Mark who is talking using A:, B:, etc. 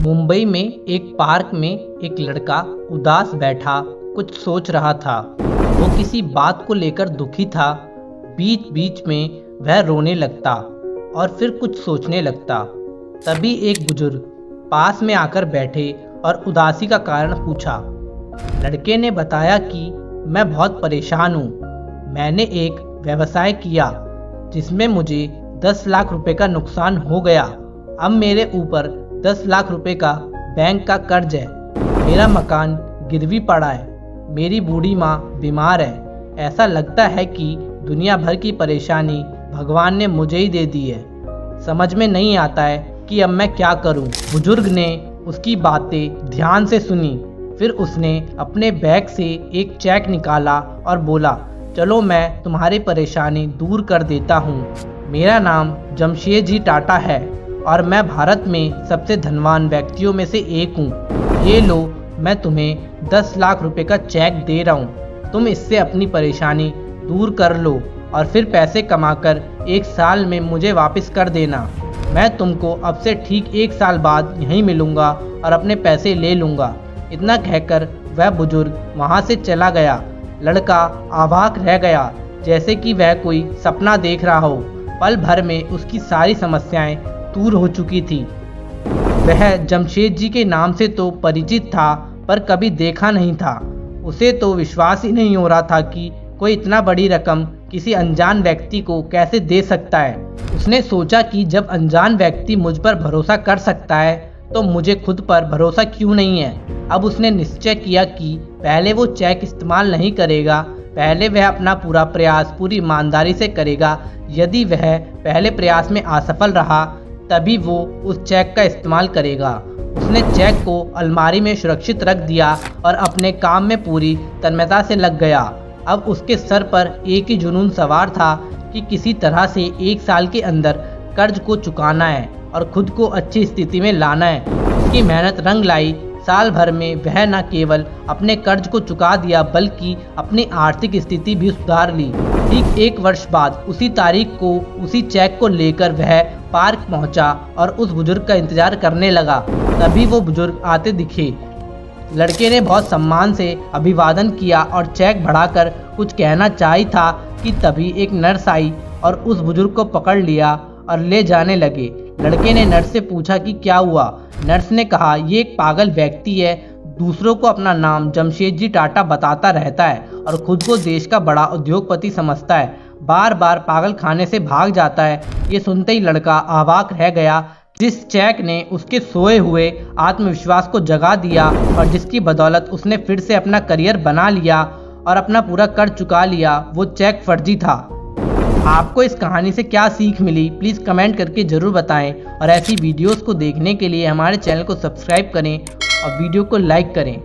A: मुंबई में एक पार्क में एक लड़का उदास बैठा कुछ सोच रहा था। वो किसी बात को लेकर दुखी था। बीच बीच में वह रोने लगता और फिर कुछ सोचने लगता। तभी एक बुजुर्ग पास में आकर बैठे और उदासी का कारण पूछा। लड़के ने बताया कि मैं बहुत परेशान हूँ। मैंने एक व्यवसाय किया जिसमें मुझे 10 लाख रुपए का नुकसान हो गया। अब मेरे ऊपर 10 लाख रुपए का बैंक का कर्ज है। मेरा मकान गिरवी पड़ा है। मेरी बूढ़ी माँ बीमार है। ऐसा लगता है कि दुनिया भर की परेशानी भगवान ने मुझे ही दे दी है। समझ में नहीं आता है कि अब मैं क्या करूं। बुजुर्ग ने उसकी बातें ध्यान से सुनी। फिर उसने अपने बैग से एक चेक निकाला और बोला, चलो मैं तुम्हारी परेशानी दूर कर देता हूँ। मेरा नाम जमशेदजी टाटा है और मैं भारत में सबसे धनवान व्यक्तियों में से एक हूँ। ये लो, मैं तुम्हें 10 लाख रुपए का चेक दे रहा हूँ। तुम इससे अपनी परेशानी दूर कर लो और फिर पैसे कमाकर 1 साल में मुझे वापस कर देना। मैं तुमको अब से ठीक 1 साल बाद यहीं मिलूँगा और अपने पैसे ले लूँगा। इतना कहकर वह बुजुर्ग वहाँ से चला गया। लड़का अवाक रह गया, जैसे कि वह कोई सपना देख रहा हो। पल भर में उसकी सारी समस्याएं दूर हो चुकी थी। वह जमशेदजी के नाम से तो परिचित था, पर कभी देखा नहीं था। उसे तो विश्वास ही नहीं हो रहा था कि कोई इतना बड़ी रकम किसी अनजान व्यक्ति को कैसे दे सकता है। उसने सोचा कि जब अनजान व्यक्ति मुझ पर भरोसा कर सकता है तो मुझे खुद पर भरोसा क्यों नहीं है। अब उसने निश्चय किया कि पहले वो चेक इस्तेमाल नहीं करेगा। पहले वह अपना पूरा प्रयास पूरी ईमानदारी से करेगा। यदि वह पहले प्रयास में असफल रहा तभी वो उस चेक का इस्तेमाल करेगा। उसने चेक को अलमारी में सुरक्षित रख दिया और अपने काम में पूरी तन्मयता से लग गया। अब उसके सर पर एक ही जुनून सवार था कि किसी तरह से 1 साल के अंदर कर्ज को चुकाना है और खुद को अच्छी स्थिति में लाना है। उसकी मेहनत रंग लाई। साल भर में वह न केवल अपने कर्ज को चुका दिया बल्कि अपनी आर्थिक स्थिति भी सुधार ली। ठीक 1 वर्ष बाद उसी तारीख को उसी चेक को लेकर वह पार्क पहुंचा और उस बुजुर्ग का इंतजार करने लगा। तभी वो बुजुर्ग आते दिखे। लड़के ने बहुत सम्मान से अभिवादन किया और चेक बढ़ाकर कुछ कहना चाहिए था कि तभी एक नर्स आई और उस बुजुर्ग को पकड़ लिया और ले जाने लगे। लड़के ने नर्स से पूछा कि क्या हुआ। नर्स ने कहा, ये एक पागल व्यक्ति है। दूसरों को अपना नाम जमशेदजी टाटा बताता रहता है और खुद को देश का बड़ा उद्योगपति समझता है। बार बार पागल खाने से भाग जाता है। ये सुनते ही लड़का अवाक रह गया। जिस चेक ने उसके सोए हुए आत्मविश्वास को जगा दिया और जिसकी बदौलत उसने फिर से अपना करियर बना लिया और अपना पूरा कर्ज चुका लिया, वो चेक फर्जी था। आपको इस कहानी से क्या सीख मिली, प्लीज़ कमेंट करके ज़रूर बताएं और ऐसी वीडियोस को देखने के लिए हमारे चैनल को सब्सक्राइब करें और वीडियो को लाइक करें।